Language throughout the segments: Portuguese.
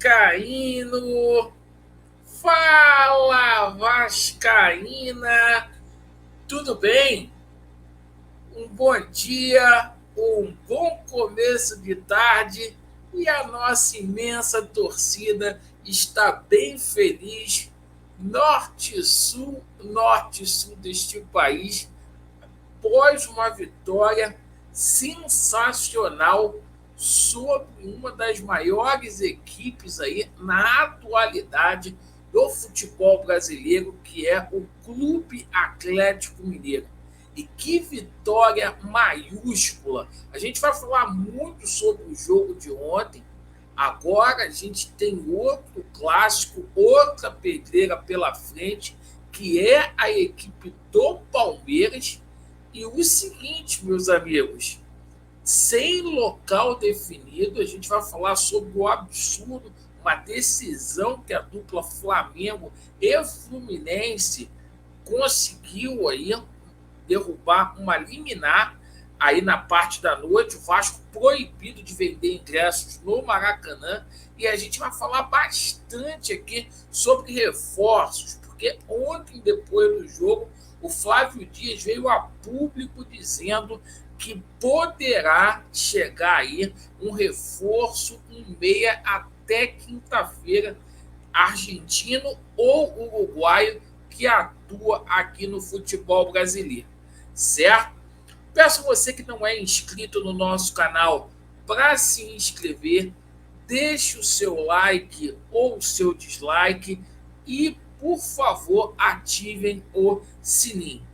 Vascaíno! Fala, Vascaína! Tudo bem? Um bom dia, um bom começo de tarde e a nossa imensa torcida está bem feliz, norte e sul deste país, após uma vitória sensacional sobre uma das maiores equipes aí na atualidade do futebol brasileiro, que é o Clube Atlético Mineiro. E que vitória maiúscula! A gente vai falar muito sobre o jogo de ontem. Agora a gente tem outro clássico, outra pedreira pela frente, que é a equipe do Palmeiras. E o seguinte, meus amigos, sem local definido, a gente vai falar sobre o absurdo, uma decisão que a dupla Flamengo e Fluminense conseguiu aí derrubar uma liminar aí na parte da noite, o Vasco proibido de vender ingressos no Maracanã, e a gente vai falar bastante aqui sobre reforços, porque ontem, depois do jogo, o Flávio Dias veio a público dizendo que poderá chegar aí um reforço, um meia até quinta-feira, argentino ou uruguaio, que atua aqui no futebol brasileiro, certo? Peço você que não é inscrito no nosso canal para se inscrever, deixe o seu like ou o seu dislike e, por favor, ativem o sininho.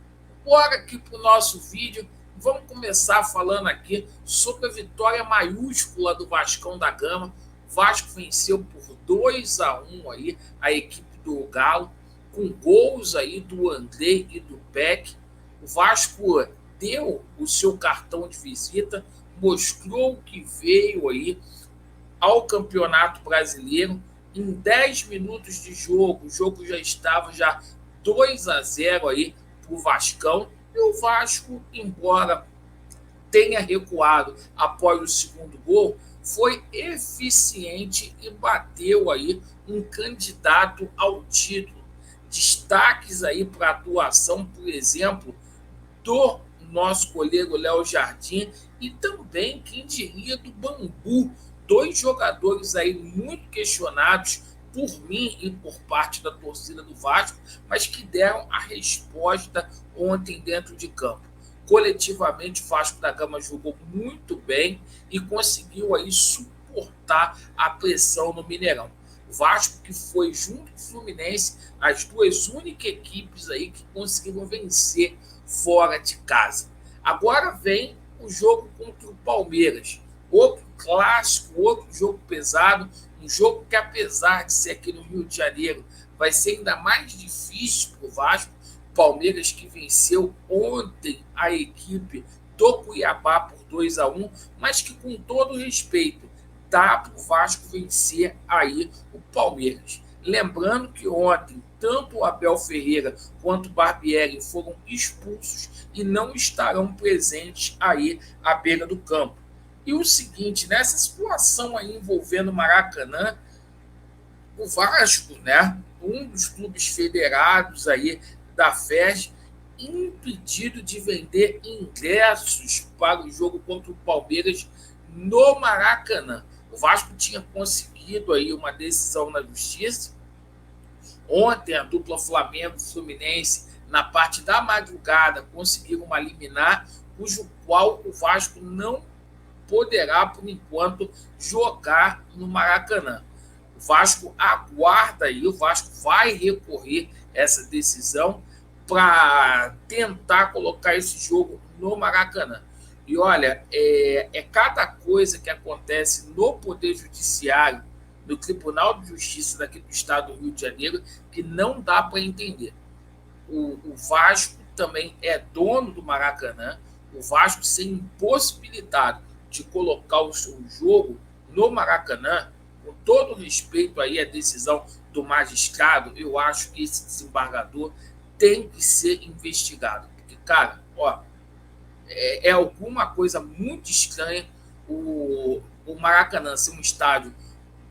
Bora aqui para o nosso vídeo. Vamos começar falando aqui sobre a vitória maiúscula do Vascão da Gama. O Vasco venceu por 2-1 aí a equipe do Galo, com gols aí do André e do Peck. O Vasco deu o seu cartão de visita, mostrou que veio aí ao Campeonato Brasileiro. Em 10 minutos de jogo, o jogo já estava 2-0 aí para o Vascão. E o Vasco, embora tenha recuado após o segundo gol, foi eficiente e bateu aí um candidato ao título. Destaques aí para a atuação, por exemplo, do nosso goleiro Léo Jardim e também, quem diria, do Bambu. Dois jogadores aí muito questionados por mim e por parte da torcida do Vasco, mas que deram a resposta ontem dentro de campo. Coletivamente, o Vasco da Gama jogou muito bem e conseguiu aí suportar a pressão no Mineirão. O Vasco, que foi junto com o Fluminense as duas únicas equipes aí que conseguiram vencer fora de casa. Agora vem o jogo contra o Palmeiras. Outro clássico, outro jogo pesado, um jogo que, apesar de ser aqui no Rio de Janeiro, vai ser ainda mais difícil para o Vasco. Palmeiras que venceu ontem a equipe do Cuiabá por 2-1, mas que, com todo respeito, dá para o Vasco vencer aí o Palmeiras. Lembrando que ontem tanto o Abel Ferreira quanto o Barbieri foram expulsos e não estarão presentes aí à beira do campo. E o seguinte, nessa situação aí envolvendo o Maracanã, o Vasco, né, um dos clubes federados aí da FES, impedido de vender ingressos para o jogo contra o Palmeiras no Maracanã. O Vasco tinha conseguido aí uma decisão na justiça. Ontem, a dupla Flamengo e Fluminense, na parte da madrugada, conseguiram uma liminar, cujo qual o Vasco não poderá, por enquanto, jogar no Maracanã. O Vasco aguarda aí, o Vasco vai recorrer essa decisão para tentar colocar esse jogo no Maracanã. E olha, é cada coisa que acontece no Poder Judiciário, no Tribunal de Justiça daqui do estado do Rio de Janeiro, que não dá para entender. O Vasco também é dono do Maracanã, o Vasco ser impossibilitado de colocar o seu jogo no Maracanã, com todo respeito aí à decisão do magistrado, eu acho que esse desembargador tem que ser investigado. Porque, cara, ó, é alguma coisa muito estranha o Maracanã ser um estádio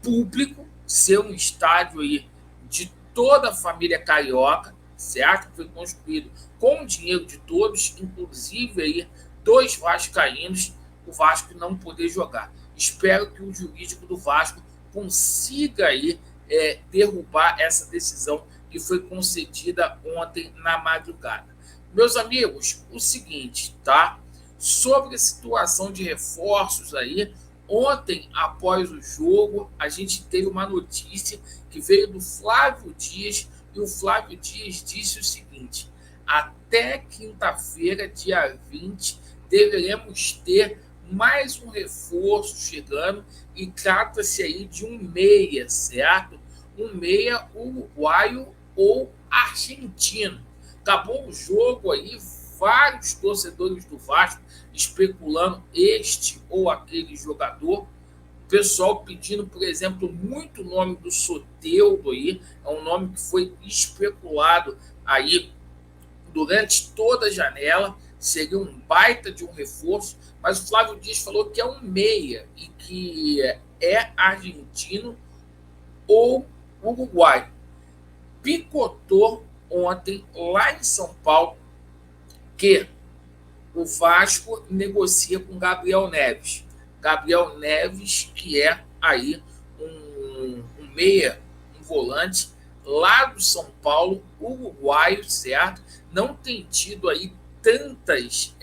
público, ser um estádio aí de toda a família carioca, certo? Foi construído com o dinheiro de todos, inclusive aí dos vascaínos, o Vasco não poder jogar. Espero que o jurídico do Vasco consiga aí derrubar essa decisão que foi concedida ontem na madrugada. Meus amigos, o seguinte, tá? Sobre a situação de reforços aí, ontem, após o jogo, a gente teve uma notícia que veio do Flávio Dias, e o Flávio Dias disse o seguinte: até quinta-feira, dia 20, deveremos ter mais um reforço chegando, e trata-se aí de um meia, certo? Um meia uruguaio ou argentino. Acabou o jogo aí, vários torcedores do Vasco especulando este ou aquele jogador. O pessoal pedindo, por exemplo, muito o nome do Soteldo aí, é um nome que foi especulado aí durante toda a janela, seria um baita de um reforço, mas o Flávio Dias falou que é um meia e que é argentino ou uruguai. Picotou ontem lá em São Paulo que o Vasco negocia com Gabriel Neves. Gabriel Neves, que é aí um meia, um volante lá do São Paulo, uruguaio, certo? Não tem tido aí tantas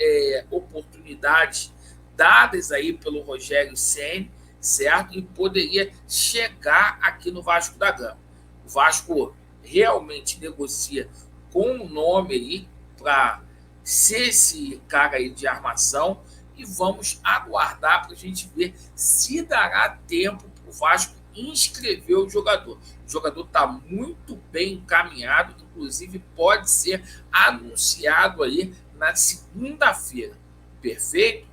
oportunidades dadas aí pelo Rogério Ceni, certo? E poderia chegar aqui no Vasco da Gama. O Vasco realmente negocia com o nome aí para ser esse cara aí de armação, e vamos aguardar para a gente ver se dará tempo para o Vasco inscrever o jogador. O jogador está muito bem encaminhado, inclusive pode ser anunciado aí na segunda-feira. Perfeito?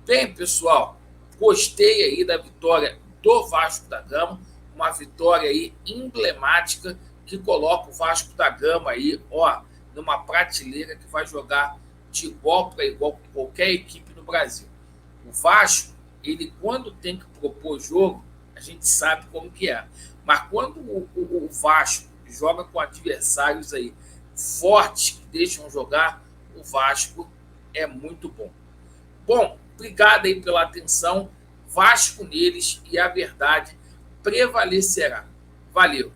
Bem, pessoal, gostei aí da vitória do Vasco da Gama, uma vitória aí emblemática que coloca o Vasco da Gama aí, ó, numa prateleira que vai jogar de igual para igual com qualquer equipe no Brasil. O Vasco, ele quando tem que propor jogo, a gente sabe como que é. Mas quando o Vasco joga com adversários aí fortes que deixam jogar, o Vasco é muito bom. Bom, obrigado aí pela atenção. Vasco neles, e a verdade prevalecerá. Valeu!